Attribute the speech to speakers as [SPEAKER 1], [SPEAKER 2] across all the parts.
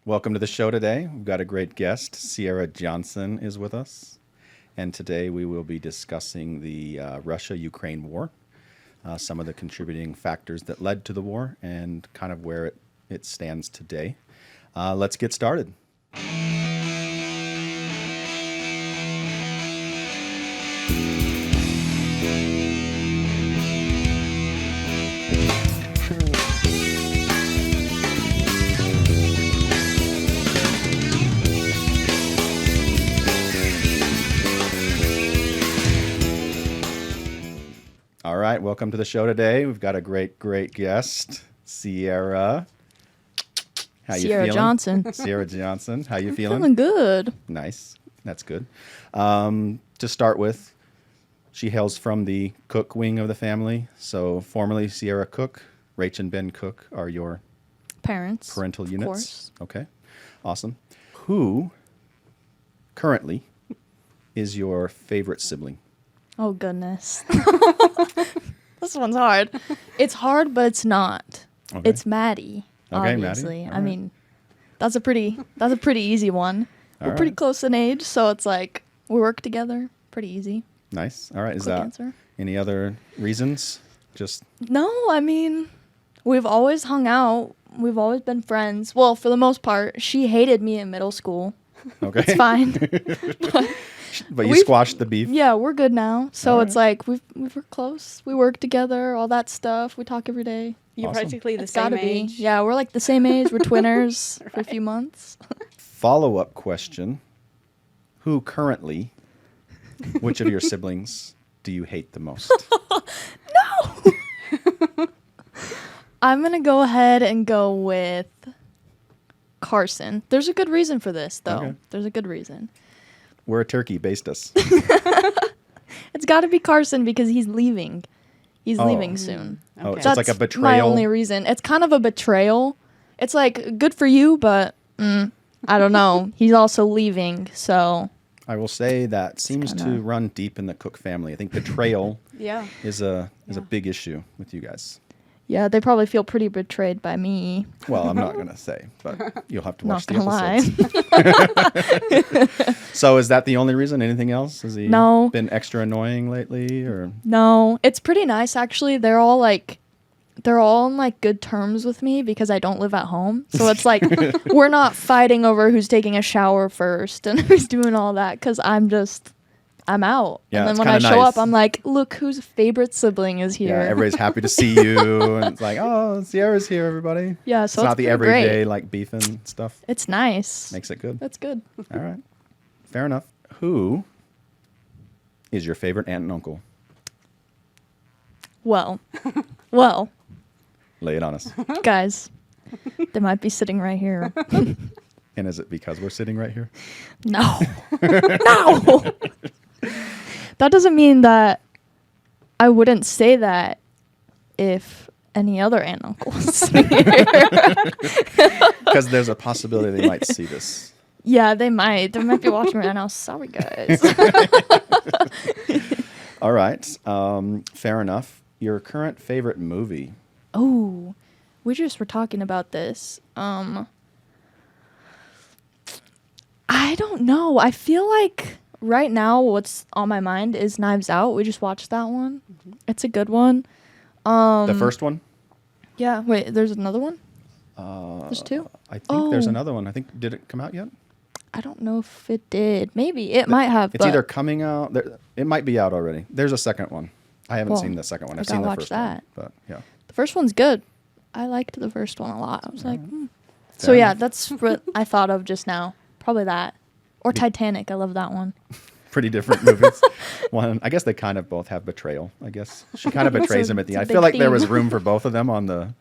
[SPEAKER 1] Welcome to the show today. We've got a great guest. Sierra Johnson is with us. And today we will be discussing the Russia-Ukraine war, some of the contributing factors that led to the war, and kind of where it stands today. Let's get started. All right, welcome to the show today. We've got a great guest, Sierra. How you
[SPEAKER 2] Sierra
[SPEAKER 1] feeling?
[SPEAKER 2] Johnson.
[SPEAKER 1] Sierra Johnson. How you feeling?
[SPEAKER 2] Feeling good.
[SPEAKER 1] Nice. That's good. To start with, she hails from the Cook wing of the family. So formerly Sierra Cook, Rach and Ben Cook are your
[SPEAKER 2] Parents.
[SPEAKER 1] parental units.
[SPEAKER 2] Of course.
[SPEAKER 1] Okay. Awesome. Who currently is your favorite sibling?
[SPEAKER 2] Oh, goodness. This one's hard. It's hard, but it's not.
[SPEAKER 1] Okay.
[SPEAKER 2] It's Maddie,
[SPEAKER 1] Okay,
[SPEAKER 2] obviously.
[SPEAKER 1] Maddie.
[SPEAKER 2] I mean, that's a pretty easy one.
[SPEAKER 1] All
[SPEAKER 2] We're pretty
[SPEAKER 1] right.
[SPEAKER 2] close in age, so it's like we work together. Pretty easy.
[SPEAKER 1] Nice. All right. Is
[SPEAKER 2] Quick
[SPEAKER 1] that
[SPEAKER 2] answer.
[SPEAKER 1] any other reasons? Just
[SPEAKER 2] No, I mean, we've always hung out. We've always been friends. Well, for the most part, she hated me in middle school.
[SPEAKER 1] okay.
[SPEAKER 2] It's fine.
[SPEAKER 1] But you
[SPEAKER 2] We've-
[SPEAKER 1] squashed the beef.
[SPEAKER 2] Yeah, we're good now. So
[SPEAKER 1] All
[SPEAKER 2] it's like we were close. We work together, all that stuff. We talk every day.
[SPEAKER 3] You're
[SPEAKER 1] Awesome.
[SPEAKER 3] practically the
[SPEAKER 2] It's
[SPEAKER 3] same
[SPEAKER 2] gotta
[SPEAKER 3] age.
[SPEAKER 2] be. Yeah, we're like the same age. We're twinners for a few months.
[SPEAKER 1] Follow-up question. Who currently, which of your siblings do you hate the most?
[SPEAKER 2] I'm gonna go ahead and go with Carson. There's a good reason for this, though.
[SPEAKER 1] Okay.
[SPEAKER 2] There's a good reason.
[SPEAKER 1] Where a turkey based us.
[SPEAKER 2] It's got to be Carson because he's leaving. He's
[SPEAKER 1] Oh.
[SPEAKER 2] leaving soon.
[SPEAKER 1] Oh,
[SPEAKER 3] Okay.
[SPEAKER 1] so it's like a
[SPEAKER 2] That's
[SPEAKER 1] betrayal.
[SPEAKER 2] my only reason. It's kind of a betrayal. It's like good for you, but I don't know. He's also leaving, so
[SPEAKER 1] I will say that seems to
[SPEAKER 2] kinda-
[SPEAKER 1] run deep in the Cook family. I think betrayal
[SPEAKER 3] Yeah.
[SPEAKER 1] is a
[SPEAKER 3] Yeah.
[SPEAKER 1] big issue with you guys.
[SPEAKER 2] yeah, they probably feel pretty betrayed by me.
[SPEAKER 1] Well, I'm not going to say, but you'll have to watch
[SPEAKER 2] Not gonna lie.
[SPEAKER 1] the episodes. So is that the only reason? Anything else? Has he
[SPEAKER 2] No.
[SPEAKER 1] been extra annoying lately, or
[SPEAKER 2] No, it's pretty nice actually. They're all on like good terms with me because I don't live at home. So it's like we're not fighting over who's taking a shower first and who's doing all that cuz I'm out.
[SPEAKER 1] Yeah,
[SPEAKER 2] and
[SPEAKER 1] it's
[SPEAKER 2] then when I
[SPEAKER 1] kinda
[SPEAKER 2] show
[SPEAKER 1] nice.
[SPEAKER 2] up I'm like, "Look whose favorite sibling is here."
[SPEAKER 1] yeah, everybody's happy to see you, and it's like, oh, Sierra's here, everybody.
[SPEAKER 2] Yeah,
[SPEAKER 1] It's
[SPEAKER 2] so
[SPEAKER 1] not
[SPEAKER 2] it's
[SPEAKER 1] the
[SPEAKER 2] pretty
[SPEAKER 1] everyday
[SPEAKER 2] great.
[SPEAKER 1] like beefing stuff.
[SPEAKER 2] It's nice.
[SPEAKER 1] Makes it good.
[SPEAKER 2] That's good.
[SPEAKER 1] All right, fair enough. Who is your favorite aunt and uncle?
[SPEAKER 2] Well,
[SPEAKER 1] Lay it on us.
[SPEAKER 2] guys, they might be sitting right here.
[SPEAKER 1] And is it because we're sitting right here?
[SPEAKER 2] No. No. That doesn't mean that I wouldn't say that if any other aunt and uncle was here.
[SPEAKER 1] Because there's a possibility they might see this.
[SPEAKER 2] Yeah, they might. They might be watching right now. Sorry, guys.
[SPEAKER 1] All right, fair enough. Your current favorite movie?
[SPEAKER 2] Oh, we just were talking about this. I don't know. I feel like right now what's on my mind is Knives Out. We just watched that one. It's a good one.
[SPEAKER 1] The first one?
[SPEAKER 2] Yeah. Wait, there's another one? There's two?
[SPEAKER 1] I think there's
[SPEAKER 2] Oh.
[SPEAKER 1] another one. I think, did it come out yet?
[SPEAKER 2] I don't know if it did. Maybe. It might have.
[SPEAKER 1] It's
[SPEAKER 2] but
[SPEAKER 1] either coming out. It might be out already. There's a second one. I haven't
[SPEAKER 2] Well,
[SPEAKER 1] seen the second one.
[SPEAKER 2] I
[SPEAKER 1] I've seen
[SPEAKER 2] gotta
[SPEAKER 1] the
[SPEAKER 2] watch
[SPEAKER 1] first
[SPEAKER 2] that.
[SPEAKER 1] one. But yeah.
[SPEAKER 2] The first one's good. I liked the first one a lot. I was like, So
[SPEAKER 1] Fair
[SPEAKER 2] yeah,
[SPEAKER 1] enough.
[SPEAKER 2] that's what I thought of just now. Probably that. Or Titanic. I love that one.
[SPEAKER 1] Pretty different movies. One, I guess they kind of both have betrayal. I guess she kind of
[SPEAKER 2] It's
[SPEAKER 1] betrays
[SPEAKER 2] a-
[SPEAKER 1] him at the
[SPEAKER 2] it's a
[SPEAKER 1] end. I
[SPEAKER 2] big
[SPEAKER 1] feel like there was
[SPEAKER 2] theme.
[SPEAKER 1] room for both of them on the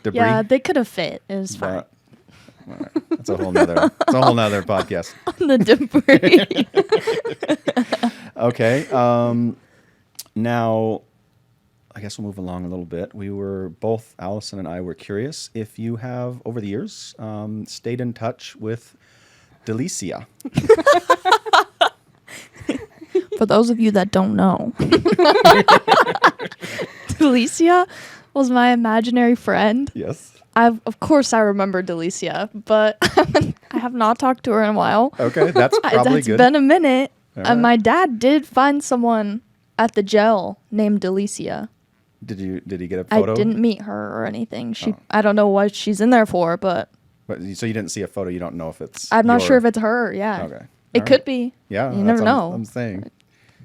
[SPEAKER 1] debris.
[SPEAKER 2] Yeah, they could have fit. It was fine.
[SPEAKER 1] but all right, that's a whole nother. It's a whole nother podcast.
[SPEAKER 2] The debris.
[SPEAKER 1] Okay. Now, I guess we'll move along a little bit. We were both, Allison and I, were curious if you have, over the years, stayed in touch with Delicia.
[SPEAKER 2] For those of you that don't know, Delicia, was my imaginary friend.
[SPEAKER 1] Yes.
[SPEAKER 2] Of course I remember Delicia, but I have not talked to her in a while.
[SPEAKER 1] Okay, that's probably
[SPEAKER 2] It's
[SPEAKER 1] good.
[SPEAKER 2] been a minute.
[SPEAKER 1] All
[SPEAKER 2] And
[SPEAKER 1] right.
[SPEAKER 2] my dad did find someone at the jail named Delicia.
[SPEAKER 1] Did he get a photo?
[SPEAKER 2] I didn't meet her or anything.
[SPEAKER 1] Oh.
[SPEAKER 2] I don't know what she's in there for, but
[SPEAKER 1] But, so you didn't see a photo. You don't know if it's.
[SPEAKER 2] I'm not
[SPEAKER 1] your-
[SPEAKER 2] sure if it's her. Yeah.
[SPEAKER 1] Okay.
[SPEAKER 2] It
[SPEAKER 1] All
[SPEAKER 2] could
[SPEAKER 1] right.
[SPEAKER 2] be.
[SPEAKER 1] Yeah.
[SPEAKER 2] You
[SPEAKER 1] that's
[SPEAKER 2] never
[SPEAKER 1] what
[SPEAKER 2] know.
[SPEAKER 1] I'm saying.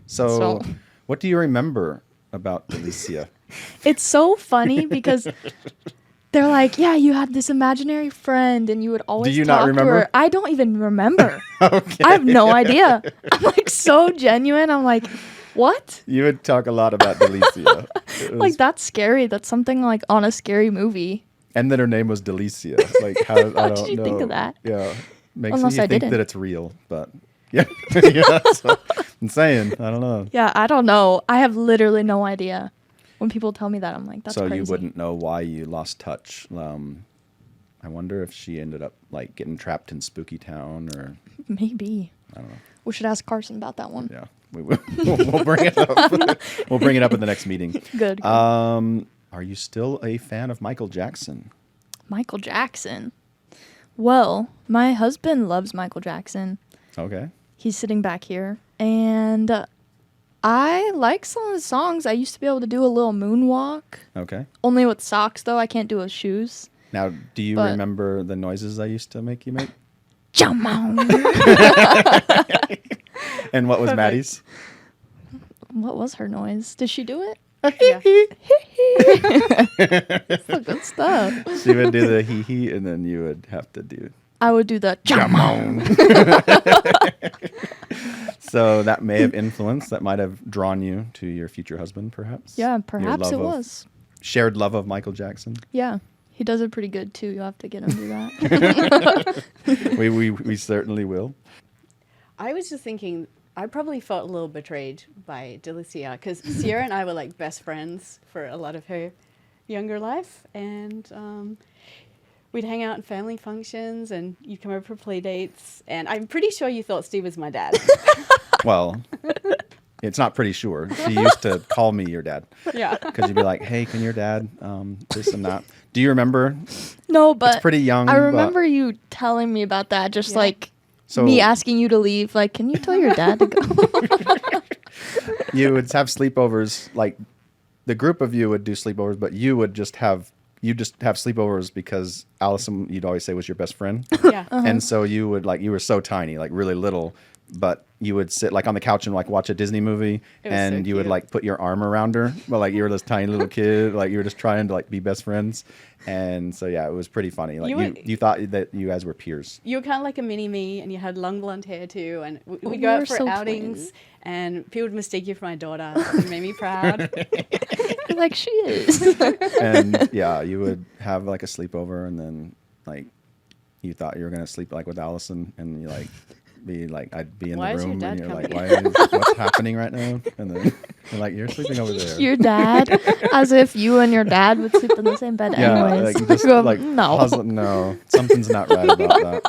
[SPEAKER 1] So,
[SPEAKER 2] So-
[SPEAKER 1] what do you remember about Delicia?
[SPEAKER 2] It's so funny because they're like, yeah, you had this imaginary friend and you would always
[SPEAKER 1] you
[SPEAKER 2] talk
[SPEAKER 1] not
[SPEAKER 2] to
[SPEAKER 1] remember?
[SPEAKER 2] her. I don't even remember.
[SPEAKER 1] Okay.
[SPEAKER 2] I have no idea. I'm like so genuine. I'm like, what?
[SPEAKER 1] You would talk a lot about Delicia. It was-
[SPEAKER 2] Like that's scary. That's something like on a scary movie.
[SPEAKER 1] and then her name was Delicia. Like how? I
[SPEAKER 2] How
[SPEAKER 1] don't
[SPEAKER 2] did you
[SPEAKER 1] know.
[SPEAKER 2] think of that?
[SPEAKER 1] Yeah, makes
[SPEAKER 2] Unless
[SPEAKER 1] you
[SPEAKER 2] I
[SPEAKER 1] think
[SPEAKER 2] didn't.
[SPEAKER 1] that it's real, but yeah, yeah. So, I'm saying I don't know.
[SPEAKER 2] Yeah, I don't know. I have literally no idea. When people tell me that, I'm like, that's
[SPEAKER 1] So
[SPEAKER 2] crazy.
[SPEAKER 1] you wouldn't know why you lost touch. I wonder if she ended up like getting trapped in Spooky Town, or
[SPEAKER 2] Maybe.
[SPEAKER 1] I don't know.
[SPEAKER 2] We should ask Carson about that one.
[SPEAKER 1] Yeah, we will. We'll bring it up. We'll bring it up in the next meeting.
[SPEAKER 2] Good.
[SPEAKER 1] Are you still a fan of Michael Jackson?
[SPEAKER 2] Michael Jackson. Well, my husband loves Michael Jackson.
[SPEAKER 1] Okay.
[SPEAKER 2] He's sitting back here. And I like some of the songs. I used to be able to do a little moonwalk.
[SPEAKER 1] Okay.
[SPEAKER 2] Only with socks, though. I can't do with shoes.
[SPEAKER 1] Now, do you
[SPEAKER 2] But-
[SPEAKER 1] remember the noises I used to make you make?
[SPEAKER 2] Jump on.
[SPEAKER 1] And what was
[SPEAKER 3] Perfect.
[SPEAKER 1] Maddie's?
[SPEAKER 2] What was her noise? Did she do it?
[SPEAKER 3] Yeah.
[SPEAKER 2] That's the good stuff.
[SPEAKER 1] She would do the hee hee, and then you would have to do
[SPEAKER 2] I would do the jump on.
[SPEAKER 1] So that may have influenced, that might have drawn you to your future husband, perhaps?
[SPEAKER 2] Yeah,
[SPEAKER 1] Your
[SPEAKER 2] perhaps
[SPEAKER 1] love
[SPEAKER 2] it
[SPEAKER 1] of-
[SPEAKER 2] was.
[SPEAKER 1] Shared love of Michael Jackson.
[SPEAKER 2] Yeah. He does it pretty good, too. You'll have to get him to do that.
[SPEAKER 1] We certainly will.
[SPEAKER 3] I was just thinking, I probably felt a little betrayed by Delicia because Sierra and I were like best friends for a lot of her younger life. And we'd hang out in family functions and you'd come over for play dates. And I'm pretty sure you thought Steve was my dad.
[SPEAKER 1] Well, it's not pretty sure. She used to call me your dad
[SPEAKER 3] Yeah.
[SPEAKER 1] because you'd be like, hey, can your dad this and that? Do you remember?
[SPEAKER 2] No, but
[SPEAKER 1] It's pretty young.
[SPEAKER 2] I
[SPEAKER 1] but-
[SPEAKER 2] remember you telling me about that, just
[SPEAKER 3] Yeah.
[SPEAKER 2] like
[SPEAKER 1] So
[SPEAKER 2] me asking you to leave. Like, can you tell your dad to go?
[SPEAKER 1] you would have sleepovers, like the group of you would do sleepovers, but you just have sleepovers because Allison, you'd always say, was your best friend.
[SPEAKER 3] Yeah.
[SPEAKER 1] And so you would you were so tiny, like really little, but you would sit like on the couch and like watch a Disney movie,
[SPEAKER 3] It was
[SPEAKER 1] and
[SPEAKER 3] so
[SPEAKER 1] you would
[SPEAKER 3] cute.
[SPEAKER 1] like put your arm around her, but like you were this tiny little kid, like you were just trying to like be best friends. And so yeah, it was pretty funny. Like
[SPEAKER 3] You were-
[SPEAKER 1] you thought that you guys were peers.
[SPEAKER 3] You were kind of like a mini me, and you had long blonde hair too. And
[SPEAKER 2] We
[SPEAKER 3] we'd go
[SPEAKER 2] were
[SPEAKER 3] out for
[SPEAKER 2] so
[SPEAKER 3] outings,
[SPEAKER 2] twins.
[SPEAKER 3] and people would mistake you for my daughter. It made me proud.
[SPEAKER 2] Like, she is.
[SPEAKER 1] And yeah, you would have like a sleepover, and then like you thought you were gonna sleep like with Allison, and you like be like, I'd be in
[SPEAKER 3] Why
[SPEAKER 1] the
[SPEAKER 3] is your
[SPEAKER 1] room,
[SPEAKER 3] dad
[SPEAKER 1] and you're like,
[SPEAKER 3] coming?
[SPEAKER 1] what's happening right now? And then you're like, you're sleeping over there.
[SPEAKER 2] Your dad, as if you and your dad would sleep in the same bed
[SPEAKER 1] Yeah,
[SPEAKER 2] anyways.
[SPEAKER 1] like just
[SPEAKER 2] Go,
[SPEAKER 1] like
[SPEAKER 2] no.
[SPEAKER 1] no, something's not right about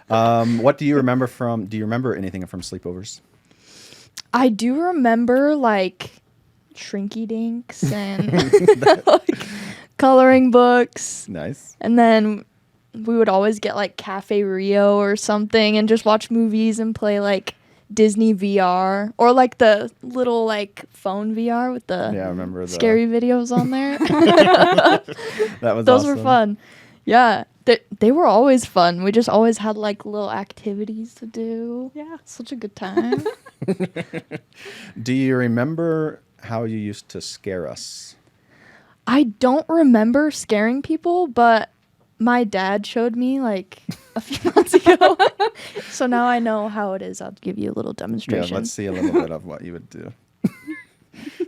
[SPEAKER 1] that. What do you remember from? Do you remember anything from sleepovers?
[SPEAKER 2] I do remember like Shrinky Dinks and like coloring books.
[SPEAKER 1] Nice.
[SPEAKER 2] And then we would always get like Cafe Rio or something and just watch movies and play like Disney VR or like the little like phone VR with the
[SPEAKER 1] Yeah, I remember the
[SPEAKER 2] scary videos on there.
[SPEAKER 1] That was
[SPEAKER 2] Those were
[SPEAKER 1] awesome.
[SPEAKER 2] fun. Yeah, they were always fun. We just always had like little activities to do.
[SPEAKER 3] Yeah.
[SPEAKER 2] Such a good time.
[SPEAKER 1] Do you remember how you used to scare us?
[SPEAKER 2] I don't remember scaring people, but my dad showed me like a few months ago. So now I know how it is. I'll give you a little
[SPEAKER 1] Yeah,
[SPEAKER 2] demonstration.
[SPEAKER 1] let's see a little bit of what you would do.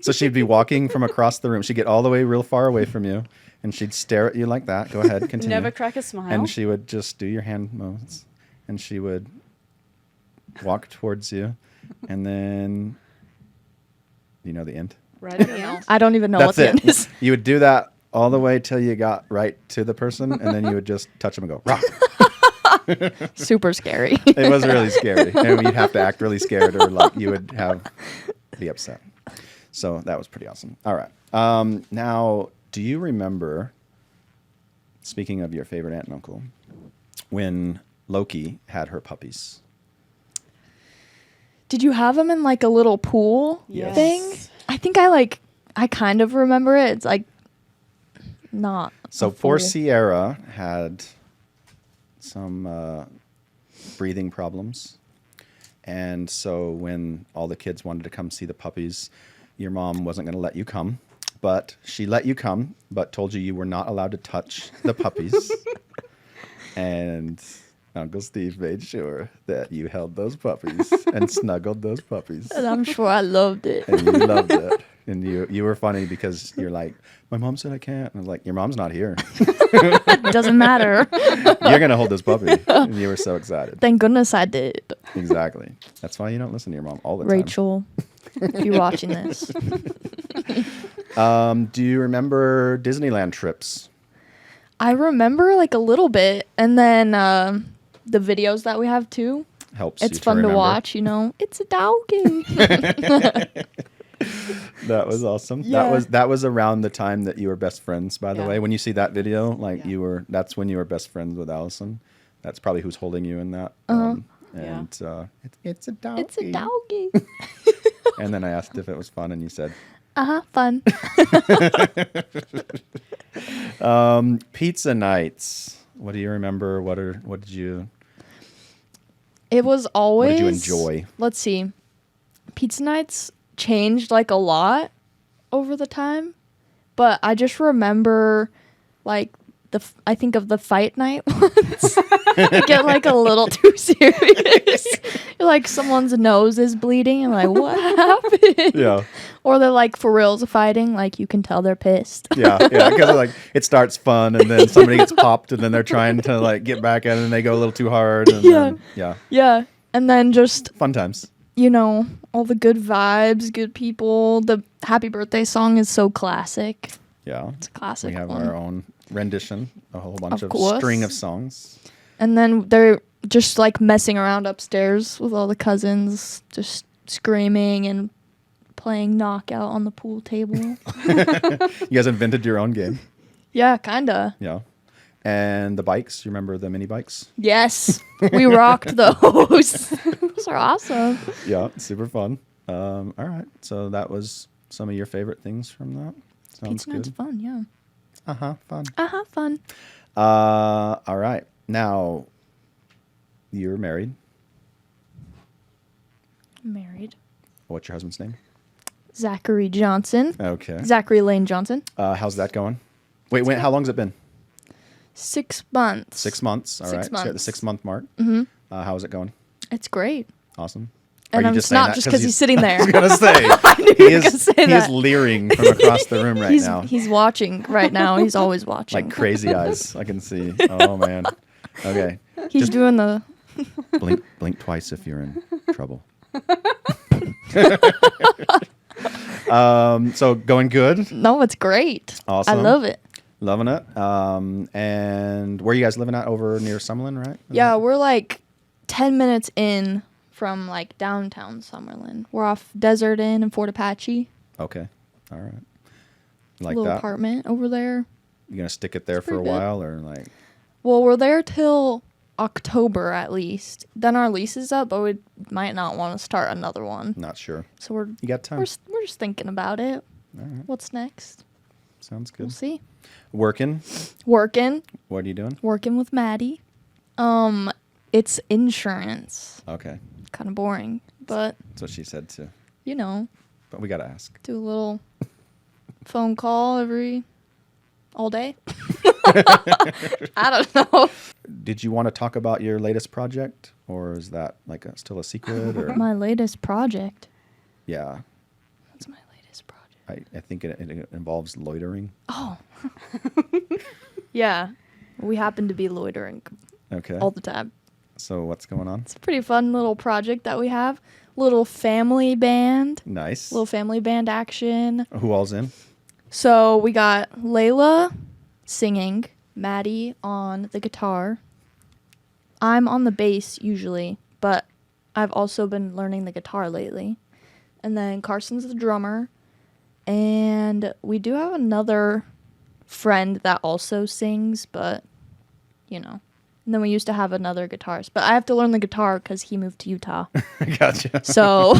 [SPEAKER 1] So she'd be walking from across the room. She'd get all the way real far away from you, and she'd stare at you like that. Go ahead, continue.
[SPEAKER 3] Never crack a smile.
[SPEAKER 1] And she would just do your hand motions, and she would walk towards you, and then you know the end.
[SPEAKER 3] right at the end.
[SPEAKER 2] I don't even know what
[SPEAKER 1] That's
[SPEAKER 2] the
[SPEAKER 1] it.
[SPEAKER 2] end is.
[SPEAKER 1] You would do that all the way till you got right to the person, and then you would just touch them and go, "Rah."
[SPEAKER 2] Super scary.
[SPEAKER 1] It was really scary, and you'd have to act really scared, or like you would be upset. So that was pretty awesome. All right, now Do you remember, speaking of your favorite aunt and uncle, when Loki had her puppies?
[SPEAKER 2] Did you have them in like a little pool
[SPEAKER 1] Yes.
[SPEAKER 2] thing? I think I kind of remember it. It's like not.
[SPEAKER 1] So
[SPEAKER 2] a
[SPEAKER 1] poor
[SPEAKER 2] full-
[SPEAKER 1] Sierra had some breathing problems. And so when all the kids wanted to come see the puppies, your mom wasn't going to let you come. But she let you come, but told you were not allowed to touch the puppies. And Uncle Steve made sure that you held those puppies and snuggled those puppies.
[SPEAKER 2] And I'm sure I loved it.
[SPEAKER 1] And you loved it. And you were funny because you're like, my mom said I can't. And I was like, your mom's not here.
[SPEAKER 2] It doesn't matter.
[SPEAKER 1] You're going to hold this puppy. And you were so excited.
[SPEAKER 2] Thank goodness I did.
[SPEAKER 1] Exactly. That's why you don't listen to your mom all the time.
[SPEAKER 2] Rachel, if you're watching this.
[SPEAKER 1] Do you remember Disneyland trips?
[SPEAKER 2] I remember like a little bit. And then the videos that we have too.
[SPEAKER 1] Helps
[SPEAKER 2] It's
[SPEAKER 1] you
[SPEAKER 2] fun to
[SPEAKER 1] remember.
[SPEAKER 2] watch, you know. It's a doggy.
[SPEAKER 1] That was awesome.
[SPEAKER 2] Yeah.
[SPEAKER 1] That was around the time that you were best friends, by the
[SPEAKER 3] Yeah.
[SPEAKER 1] way. When you see that video, like
[SPEAKER 3] Yeah.
[SPEAKER 1] that's when you were best friends with Allison. That's probably who's holding you in that.
[SPEAKER 2] Uh-huh.
[SPEAKER 1] And it's a doggy.
[SPEAKER 2] It's a doggy.
[SPEAKER 1] And then I asked if it was fun, and you said,
[SPEAKER 2] Fun.
[SPEAKER 1] pizza nights. What do you remember? What did you
[SPEAKER 2] It was always.
[SPEAKER 1] you enjoy?
[SPEAKER 2] Let's see. Pizza nights changed like a lot over the time, but I just remember like I think of the fight night once. It get like a little too serious. Like someone's nose is bleeding and like what happened?
[SPEAKER 1] Yeah.
[SPEAKER 2] Or they're like for reals fighting, like you can tell they're pissed.
[SPEAKER 1] Yeah, because like it starts fun, and then somebody gets popped, and then they're trying to like get back at it, and they go a little too hard. And
[SPEAKER 2] Yeah.
[SPEAKER 1] then, yeah,
[SPEAKER 2] Yeah. And then just,
[SPEAKER 1] fun times.
[SPEAKER 2] you know, all the good vibes, good people. The happy birthday song is so classic.
[SPEAKER 1] Yeah,
[SPEAKER 2] It's a classic
[SPEAKER 1] we have
[SPEAKER 2] one.
[SPEAKER 1] our own rendition, a whole bunch
[SPEAKER 2] Of
[SPEAKER 1] of
[SPEAKER 2] course.
[SPEAKER 1] string of songs.
[SPEAKER 2] And then they're just like messing around upstairs with all the cousins, just screaming and playing knockout on the pool table.
[SPEAKER 1] You guys invented your own game.
[SPEAKER 2] Yeah, kinda.
[SPEAKER 1] Yeah, and the bikes. You remember the mini bikes?
[SPEAKER 2] Yes, we rocked those. Those are awesome.
[SPEAKER 1] Yeah, super fun. All right, so that was some of your favorite things from that. Sounds
[SPEAKER 2] Pizza night's
[SPEAKER 1] good.
[SPEAKER 2] fun, yeah.
[SPEAKER 1] Fun.
[SPEAKER 2] Fun.
[SPEAKER 1] All right, now you're married.
[SPEAKER 2] Married.
[SPEAKER 1] What's your husband's name?
[SPEAKER 2] Zachary Johnson.
[SPEAKER 1] Okay.
[SPEAKER 2] Zachary Lane Johnson.
[SPEAKER 1] How's that going? Wait, how long's it been?
[SPEAKER 2] 6 months.
[SPEAKER 1] 6 months. All
[SPEAKER 2] 6
[SPEAKER 1] right. So you're at the
[SPEAKER 2] months.
[SPEAKER 1] 6-month mark. Mm-hmm. How's it going?
[SPEAKER 2] It's great.
[SPEAKER 1] Awesome.
[SPEAKER 2] And
[SPEAKER 1] Are
[SPEAKER 2] I'm
[SPEAKER 1] you
[SPEAKER 2] just
[SPEAKER 1] saying
[SPEAKER 2] not
[SPEAKER 1] that
[SPEAKER 2] just because he's sitting
[SPEAKER 1] I was
[SPEAKER 2] there.
[SPEAKER 1] gonna say
[SPEAKER 2] you
[SPEAKER 1] he
[SPEAKER 2] were gonna
[SPEAKER 1] is
[SPEAKER 2] say
[SPEAKER 1] he is
[SPEAKER 2] that.
[SPEAKER 1] leering from across the room right
[SPEAKER 2] he's
[SPEAKER 1] now,
[SPEAKER 2] he's watching right now. He's always watching.
[SPEAKER 1] like crazy eyes. I can see. Oh man. Okay.
[SPEAKER 2] He's
[SPEAKER 1] just
[SPEAKER 2] doing the
[SPEAKER 1] blink twice if you're in trouble. So going good.
[SPEAKER 2] No, it's great.
[SPEAKER 1] Awesome.
[SPEAKER 2] I love it.
[SPEAKER 1] Loving it. And where are you guys living at? Over near Summerlin, right? Is
[SPEAKER 2] Yeah,
[SPEAKER 1] that-
[SPEAKER 2] we're like 10 minutes in from like downtown Summerlin. We're off Desert Inn in Fort Apache.
[SPEAKER 1] Okay. All right. Like
[SPEAKER 2] Little
[SPEAKER 1] that.
[SPEAKER 2] apartment over there.
[SPEAKER 1] You gonna stick it there for a
[SPEAKER 2] pretty good.
[SPEAKER 1] while, or like?
[SPEAKER 2] Well, we're there till October at least. Then our lease is up, but we might not want to start another one.
[SPEAKER 1] Not sure.
[SPEAKER 2] So we're
[SPEAKER 1] You got time.
[SPEAKER 2] we're just thinking about it.
[SPEAKER 1] All right.
[SPEAKER 2] What's next?
[SPEAKER 1] Sounds
[SPEAKER 2] We'll
[SPEAKER 1] good.
[SPEAKER 2] see.
[SPEAKER 1] Working.
[SPEAKER 2] Working
[SPEAKER 1] What are you doing?
[SPEAKER 2] with Maddie. It's insurance.
[SPEAKER 1] Okay.
[SPEAKER 2] Kind of boring, but
[SPEAKER 1] That's what she said too.
[SPEAKER 2] you know,
[SPEAKER 1] But we gotta ask.
[SPEAKER 2] do a little phone call all day. I don't know.
[SPEAKER 1] Did you want to talk about your latest project, or is that like still a secret? Or
[SPEAKER 2] My latest project.
[SPEAKER 1] yeah,
[SPEAKER 2] What's my latest project?
[SPEAKER 1] I think it involves loitering.
[SPEAKER 2] Oh. Yeah. We happen to be loitering
[SPEAKER 1] Okay.
[SPEAKER 2] all the time.
[SPEAKER 1] So what's going on?
[SPEAKER 2] It's a pretty fun little project that we have. Little family band.
[SPEAKER 1] Nice.
[SPEAKER 2] Little family band action.
[SPEAKER 1] Who all's in?
[SPEAKER 2] So we got Layla singing, Maddie on the guitar. I'm on the bass usually, but I've also been learning the guitar lately. And then Carson's the drummer. And we do have another friend that also sings, but you know. And then we used to have another guitarist, but I have to learn the guitar because he moved to Utah.
[SPEAKER 1] Gotcha.
[SPEAKER 2] So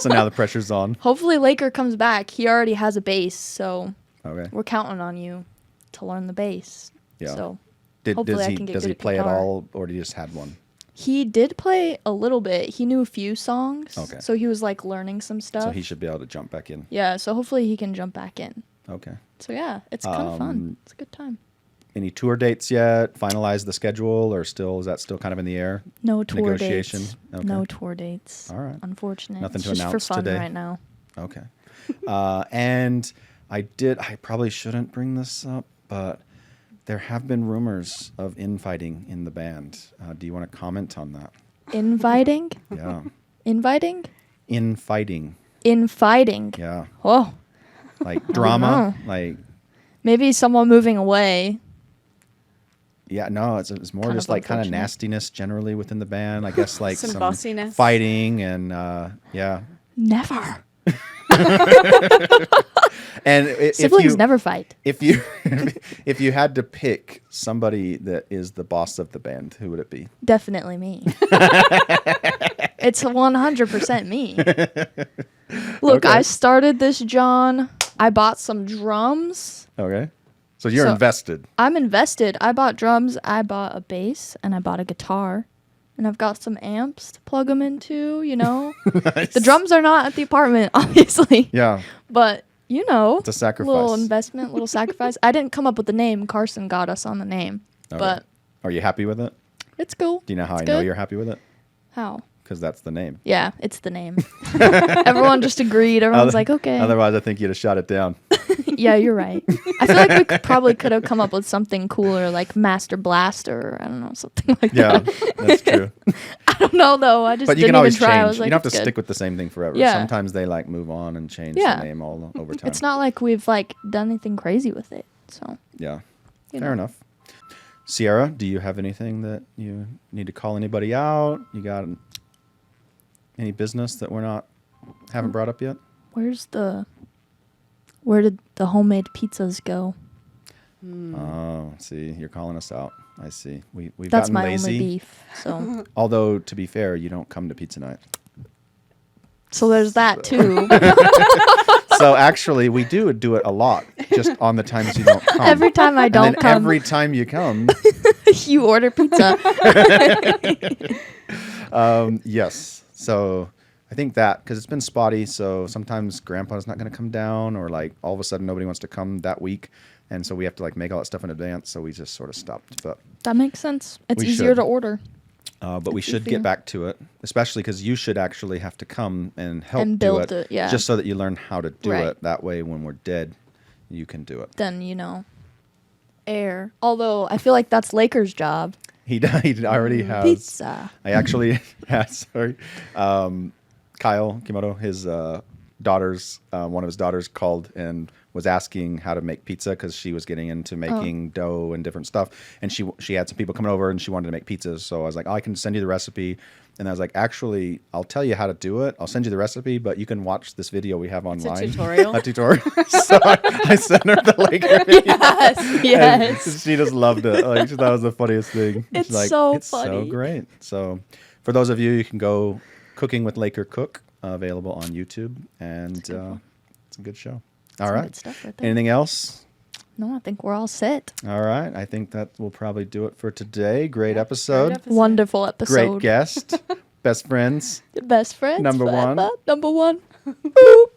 [SPEAKER 1] So now the pressure's on.
[SPEAKER 2] hopefully Laker comes back. He already has a bass, so
[SPEAKER 1] Okay.
[SPEAKER 2] we're counting on you to learn the bass.
[SPEAKER 1] Yeah.
[SPEAKER 2] So
[SPEAKER 1] Does
[SPEAKER 2] hopefully I
[SPEAKER 1] he
[SPEAKER 2] can get
[SPEAKER 1] does
[SPEAKER 2] good
[SPEAKER 1] he
[SPEAKER 2] at
[SPEAKER 1] play at
[SPEAKER 2] guitar.
[SPEAKER 1] all, or did he just had one?
[SPEAKER 2] He did play a little bit. He knew a few songs.
[SPEAKER 1] Okay.
[SPEAKER 2] So he was like learning some stuff.
[SPEAKER 1] So he should be able to jump back in.
[SPEAKER 2] Yeah, so hopefully he can jump back in.
[SPEAKER 1] Okay.
[SPEAKER 2] So yeah, it's kind of fun. It's a good time.
[SPEAKER 1] Any tour dates yet? Finalize the schedule, or is that still kind of in the air?
[SPEAKER 2] No tour
[SPEAKER 1] Negotiation?
[SPEAKER 2] dates.
[SPEAKER 1] Okay.
[SPEAKER 2] No tour dates.
[SPEAKER 1] All right.
[SPEAKER 2] Unfortunate.
[SPEAKER 1] Nothing
[SPEAKER 2] It's
[SPEAKER 1] to
[SPEAKER 2] just
[SPEAKER 1] announce
[SPEAKER 2] for fun
[SPEAKER 1] today?
[SPEAKER 2] right now.
[SPEAKER 1] Okay. And I probably shouldn't bring this up, but there have been rumors of infighting in the band. Do you want to comment on that?
[SPEAKER 2] Inviting?
[SPEAKER 1] Yeah.
[SPEAKER 2] Inviting?
[SPEAKER 1] Infighting.
[SPEAKER 2] Infighting.
[SPEAKER 1] Yeah.
[SPEAKER 2] Whoa.
[SPEAKER 1] Like drama.
[SPEAKER 2] know.
[SPEAKER 1] Like,
[SPEAKER 2] Maybe someone moving away.
[SPEAKER 1] yeah, no, it's more
[SPEAKER 2] Kind
[SPEAKER 1] just
[SPEAKER 2] of
[SPEAKER 1] like kind of
[SPEAKER 2] unfortunate.
[SPEAKER 1] nastiness generally within the band. I guess like
[SPEAKER 3] Some
[SPEAKER 1] some
[SPEAKER 3] bossiness.
[SPEAKER 1] fighting and yeah.
[SPEAKER 2] Never.
[SPEAKER 1] And
[SPEAKER 2] Siblings never fight.
[SPEAKER 1] if you if you had to pick somebody that is the boss of the band, who would it be?
[SPEAKER 2] Definitely me. It's 100% me. Look,
[SPEAKER 1] Okay.
[SPEAKER 2] I started this, John. I bought some drums.
[SPEAKER 1] Okay. So you're
[SPEAKER 2] So-
[SPEAKER 1] invested.
[SPEAKER 2] I'm invested. I bought drums, I bought a bass, and I bought a guitar. And I've got some amps to plug them into, you know.
[SPEAKER 1] Nice.
[SPEAKER 2] The drums are not at the apartment, obviously.
[SPEAKER 1] Yeah.
[SPEAKER 2] But, you know.
[SPEAKER 1] It's a sacrifice.
[SPEAKER 2] Little investment, little sacrifice. I didn't come up with the name. Carson got us on the name.
[SPEAKER 1] Okay.
[SPEAKER 2] But
[SPEAKER 1] Are you happy with it?
[SPEAKER 2] it's cool.
[SPEAKER 1] Do you know how
[SPEAKER 2] It's
[SPEAKER 1] I know
[SPEAKER 2] good.
[SPEAKER 1] you're happy with it?
[SPEAKER 2] How?
[SPEAKER 1] Because that's the name.
[SPEAKER 2] Yeah, it's the name. Everyone just agreed. Everyone's like, okay.
[SPEAKER 1] Otherwise, I think you'd have shot it down.
[SPEAKER 2] Yeah, you're right. I feel like we probably could have come up with something cooler, like Master Blaster, or I don't know, something like
[SPEAKER 1] Yeah,
[SPEAKER 2] that.
[SPEAKER 1] that's true.
[SPEAKER 2] I don't know though. I just
[SPEAKER 1] But you
[SPEAKER 2] didn't
[SPEAKER 1] can always
[SPEAKER 2] even try. I
[SPEAKER 1] change.
[SPEAKER 2] was like,
[SPEAKER 1] You don't have to
[SPEAKER 2] it's good.
[SPEAKER 1] stick with the same thing forever.
[SPEAKER 2] Yeah.
[SPEAKER 1] Sometimes they like move on and change
[SPEAKER 2] Yeah.
[SPEAKER 1] the name all over time.
[SPEAKER 2] It's not like we've like done anything crazy with it. So
[SPEAKER 1] Yeah.
[SPEAKER 2] you
[SPEAKER 1] Fair
[SPEAKER 2] know.
[SPEAKER 1] enough. Sierra, do you have anything that you need to call anybody out? You got any business that haven't brought up yet?
[SPEAKER 2] where did the homemade pizzas go?
[SPEAKER 1] Oh, see, you're calling us out. I see. We've
[SPEAKER 2] That's
[SPEAKER 1] gotten
[SPEAKER 2] my
[SPEAKER 1] lazy.
[SPEAKER 2] only beef. So
[SPEAKER 1] Although, to be fair, you don't come to pizza night.
[SPEAKER 2] so there's that too.
[SPEAKER 1] So actually, we do it a lot, just on the times you don't come.
[SPEAKER 2] Every time I
[SPEAKER 1] and
[SPEAKER 2] don't
[SPEAKER 1] then
[SPEAKER 2] come,
[SPEAKER 1] every time you come,
[SPEAKER 2] you order pizza.
[SPEAKER 1] yes. So I think that, because it's been spotty, so sometimes Grandpa's not going to come down, or like all of a sudden nobody wants to come that week, and so we have to like make all that stuff in advance. So we just sort of stopped. But
[SPEAKER 2] That makes sense. It's
[SPEAKER 1] We
[SPEAKER 2] easier
[SPEAKER 1] should.
[SPEAKER 2] to order.
[SPEAKER 1] we should
[SPEAKER 2] easier.
[SPEAKER 1] get back to it, especially because you should actually have to come and help
[SPEAKER 2] And
[SPEAKER 1] do
[SPEAKER 2] build it, yeah.
[SPEAKER 1] just so that you learn how to do
[SPEAKER 2] Right.
[SPEAKER 1] it. That way, when we're dead, you can do it.
[SPEAKER 2] Then air. Although I feel like that's Lakers' job.
[SPEAKER 1] He already has.
[SPEAKER 2] Pizza.
[SPEAKER 1] I actually had, sorry, Kyle Kimoto, his daughters, one of his daughters called and was asking how to make pizza because she was getting into making dough and different stuff. And she had some people coming over and she wanted to make pizzas. So I was like, oh, I can send you the recipe. And I was like, actually, I'll tell you how to do it. I'll send you the recipe, but you can watch this video we have
[SPEAKER 3] It's a
[SPEAKER 1] online.
[SPEAKER 3] tutorial.
[SPEAKER 1] A tutorial. So I sent her the Laker video.
[SPEAKER 2] Yes. Yes.
[SPEAKER 1] And she just loved it. Like, she thought it was the funniest thing.
[SPEAKER 2] It's
[SPEAKER 1] She's like,
[SPEAKER 2] so
[SPEAKER 1] it's so
[SPEAKER 2] funny.
[SPEAKER 1] great. So for those of you, you can go Cooking with Laker Cook, available on YouTube. And it's a good show. All
[SPEAKER 2] Some
[SPEAKER 1] right.
[SPEAKER 2] good stuff right there.
[SPEAKER 1] Anything else?
[SPEAKER 2] No, I think we're all set.
[SPEAKER 1] All right. I think that will probably do it for today. Great episode.
[SPEAKER 3] Great episode.
[SPEAKER 2] Wonderful episode.
[SPEAKER 1] Great guest. Best friends.
[SPEAKER 2] Best friends.
[SPEAKER 1] Number one.
[SPEAKER 2] forever. Number one. Boop.